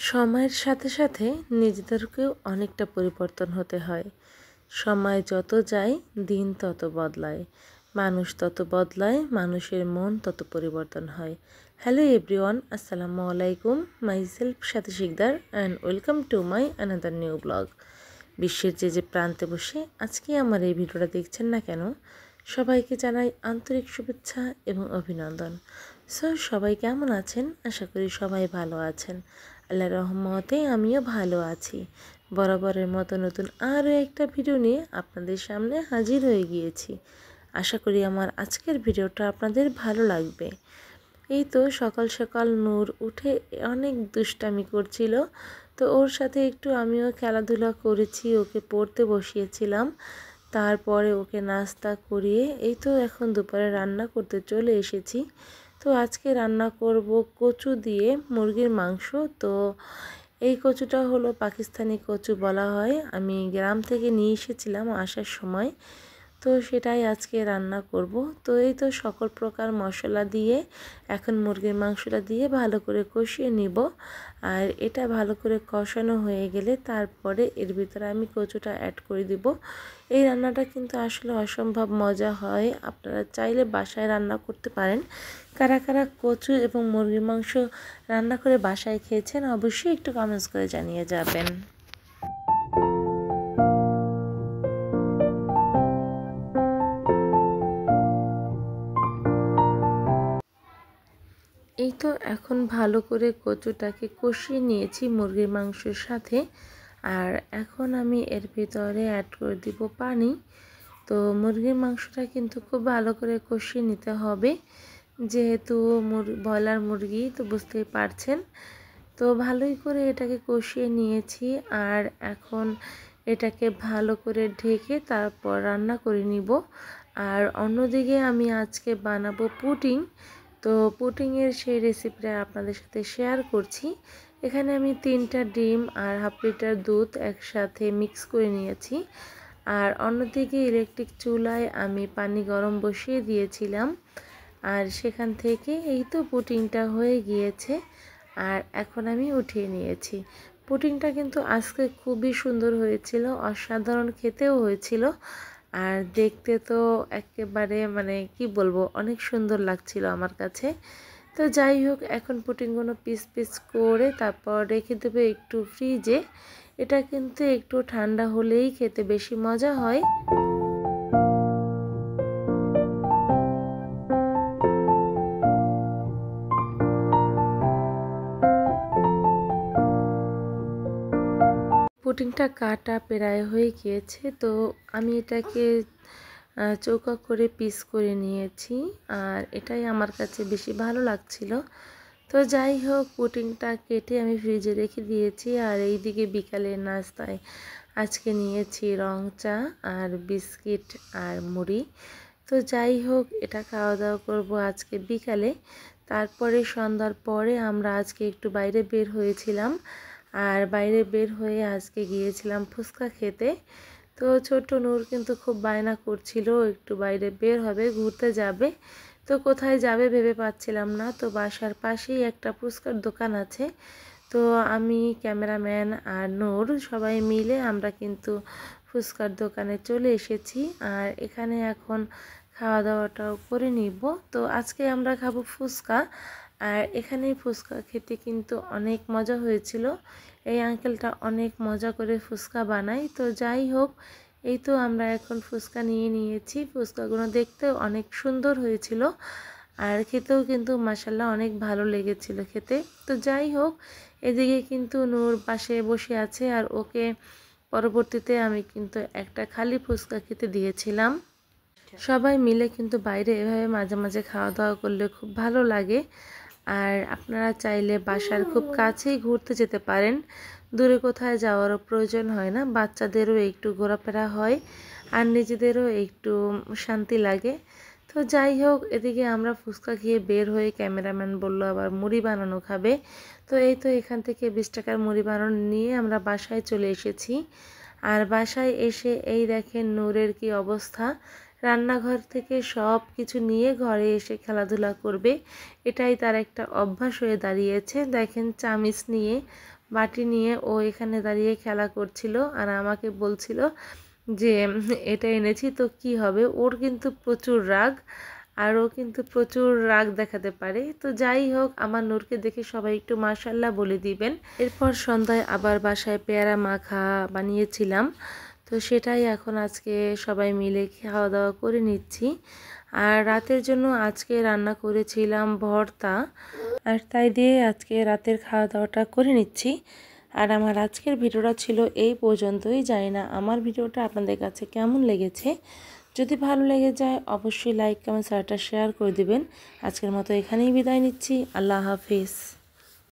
সময়ের সাথে সাথে নিজেদেরকেও অনেকটা পরিবর্তন হতে হয়। সময় যত যায় দিন তত বদলায়, মানুষ তত বদলায়, মানুষের মন তত পরিবর্তন হয়। হ্যালো এভরিওয়ান, আসসালামু আলাইকুম। Myself Sathi Sikdar and welcome to my another new blog. বিশ্বের যে প্রান্তে বসে আজকে আমার এই ভিডিওটা দেখছেন না কেন, সবাইকে জানাই আন্তরিক শুভেচ্ছা এবং অভিনন্দন। সবাই কেমন আছেন? আশা করি সবাই ভালো আছেন। আল্লাহর রহমতে আমিও ভালো আছি। বরাবরের মতো নতুন আরও একটা ভিডিও নিয়ে আপনাদের সামনে হাজির হয়ে গিয়েছি। আশা করি আমার আজকের ভিডিওটা আপনাদের ভালো লাগবে। এই তো সকাল সকাল নূর উঠে অনেক দুষ্টামি করছিল, তো ওর সাথে একটু আমিও খেলাধুলা করেছি, ওকে পড়তে বসিয়েছিলাম। তারপরে ওকে নাস্তা করিয়ে এই তো এখন দুপুরে রান্না করতে চলে এসেছি। তো আজকে রান্না করব কচু দিয়ে মুরগির মাংস। তো এই কচুটা হলো পাকিস্তানি কচু বলা হয়, আমি গ্রাম থেকে নিয়ে এসেছিলাম আসার সময়। তো সেটাই আজকে রান্না করব। তো এই তো সকল প্রকার মশলা দিয়ে এখন মুরগির মাংসটা দিয়ে ভালো করে কষিয়ে নিব। আর এটা ভালো করে কষানো হয়ে গেলে তারপরে এর ভিতরে আমি কচুটা অ্যাড করে দিব। এই রান্নাটা কিন্তু আসলে অসম্ভব মজা হয়, আপনারা চাইলে বাসায় রান্না করতে পারেন। কারা কারা কচু এবং মুরগির মাংস রান্না করে বাসায় খেয়েছেন অবশ্যই একটু কমেন্টস করে জানিয়ে যাবেন। এই তো এখন ভালো করে কচুটাকে কষিয়ে নিয়েছি মুরগির মাংসের সাথে। আর এখন আমি এর ভিতরে অ্যাড করে দিব পানি। তো মুরগির মাংসটা কিন্তু খুব ভালো করে কষিয়ে নিতে হবে, যেহেতু ব্রয়লার মুরগি, তো বুঝতেই পারছেন। তো ভালোই করে এটাকে কষিয়ে নিয়েছি। আর এখন এটাকে ভালো করে ঢেকে তারপর রান্না করে নিব। আর অন্যদিকে আমি আজকে বানাবো পুডিং। তো পুডিংয়ের সেই রেসিপিটা আপনাদের সাথে শেয়ার করছি। এখানে আমি 3টা ডিম আর হাফ লিটার দুধ একসাথে মিক্স করে নিয়েছি। আর অন্যদিকে ইলেকট্রিক চুলায় আমি পানি গরম বসিয়ে দিয়েছিলাম। আর সেখান থেকে এই তো পুডিংটা হয়ে গিয়েছে। আর এখন আমি উঠিয়ে নিয়েছি। পুডিংটা কিন্তু আজকে খুবই সুন্দর হয়েছিল, অসাধারণ খেতেও হয়েছিল। আর দেখতে তো একেবারে কি বলবো, অনেক সুন্দর লাগছিল আমার কাছে। তো যাই হোক, এখন পুডিংগুলো পিস পিস করে তারপর রেখে দেবে একটু ফ্রিজে। এটা কিন্তু একটু ঠান্ডা হলেই খেতে বেশি মজা হয়। পুডিংটা কাটা প্রায় হয়ে গিয়েছে, তো আমি এটাকে চৌকা করে পিস করে নিয়েছি। আর এটাই আমার কাছে বেশি ভালো লাগছিল। তো যাই হোক, পুডিংটা কেটে আমি ফ্রিজে রেখে দিয়েছি। আর এইদিকে বিকালের নাস্তায় আজকে নিয়েছি রং চা আর বিস্কিট আর মুড়ি। তো যাই হোক, এটা খাওয়া দাওয়া করবো আজকে বিকালে। তারপরে সন্ধ্যার পরে আমরা আজকে একটু বাইরে বের হয়েছিলাম। আর বাইরে বের হয়ে আজকে গিয়েছিলাম ফুচকা খেতে। তো ছোট্ট নূর কিন্তু খুব বায়না করছিল একটু বাইরে বের হবে, ঘুরতে যাবে। তো কোথায় যাবে ভেবে পাচ্ছিলাম না। তো বাসার পাশেই একটা ফুচকার দোকান আছে। তো আমি, ক্যামেরাম্যান আর নূর সবাই মিলে আমরা কিন্তু ফুচকার দোকানে চলে এসেছি। আর এখানে এখন খাওয়া দাওয়াটাও করে নিব। তো আজকে আমরা খাবো ফুচকা। আর এখানে ফুচকা খেতে কিন্তু অনেক মজা হয়েছিল। এই আঙ্কেলটা অনেক মজা করে ফুচকা বানায়। তো যাই হোক, এই তো আমরা এখন ফুচকা নিয়ে নিয়েছি। ফুচকাগুলো দেখতেও অনেক সুন্দর হয়েছিল, আর খেতেও কিন্তু মাশাআল্লাহ অনেক ভালো লেগেছিল খেতে। তো যাই হোক, এদিকে কিন্তু নূর পাশে বসে আছে, আর ওকে পরবর্তীতে আমি কিন্তু একটা খালি ফুচকা খেতে দিয়েছিলাম। সবাই মিলে কিন্তু বাইরে এভাবে মাঝে মাঝে খাওয়া দাওয়া করলে খুব ভালো লাগে। আর আপনারা চাইলে বাসার খুব কাছেই ঘুরতে যেতে পারেন, দূরে কোথায় যাওয়ারও প্রয়োজন হয় না। বাচ্চাদেরও একটু ঘোরাফেরা হয় আর নিজেদেরও একটু শান্তি লাগে। তো যাই হোক, এদিকে আমরা ফুচকা খেয়ে বের হয়ে ক্যামেরাম্যান বলল আবার মুড়ি বানানো খাবে। তো এই তো এখান থেকে 20 টাকার মুড়ি বানানো নিয়ে আমরা বাসায় চলে এসেছি। আর বাসায় এসে এই দেখেন নূরের কি অবস্থা, রান্নাঘর থেকে সব কিছু নিয়ে ঘরে এসে খেলাধুলা করবে, এটাই তার একটা অভ্যাস হয়ে দাঁড়িয়েছে। দেখেন চামিচ নিয়ে, বাটি নিয়ে ও এখানে দাঁড়িয়ে খেলা করছিল আর আমাকে বলছিল যে এটা এনেছি তো কি হবে। ওর কিন্তু প্রচুর রাগ, আর ও কিন্তু প্রচুর রাগ দেখাতে পারে। তো যাই হোক, আমার নূরকে দেখে সবাই একটু মাশাল্লাহ বলে দিবেন। এরপর সন্ধ্যায় আবার বাসায় পেয়ারা মাখা বানিয়েছিলাম, তো সেটাই এখন আজকে সবাই মিলে খাওয়া দাওয়া করে নিচ্ছি। আর রাতের জন্য আজকে রান্না করেছিলাম ভর্তা, আর তাই দিয়ে আজকে রাতের খাওয়া দাওয়াটা করে নিচ্ছি। আর আমার আজকের ভিডিওটা ছিল এই পর্যন্তই। জানি না আমার ভিডিওটা আপনাদের কাছে কেমন লেগেছে। যদি ভালো লেগে যায় অবশ্যই লাইক কমেন্ট শেয়ার করে দিবেন। আজকের মতো এখানেই বিদায় নিচ্ছি। আল্লাহ হাফিজ।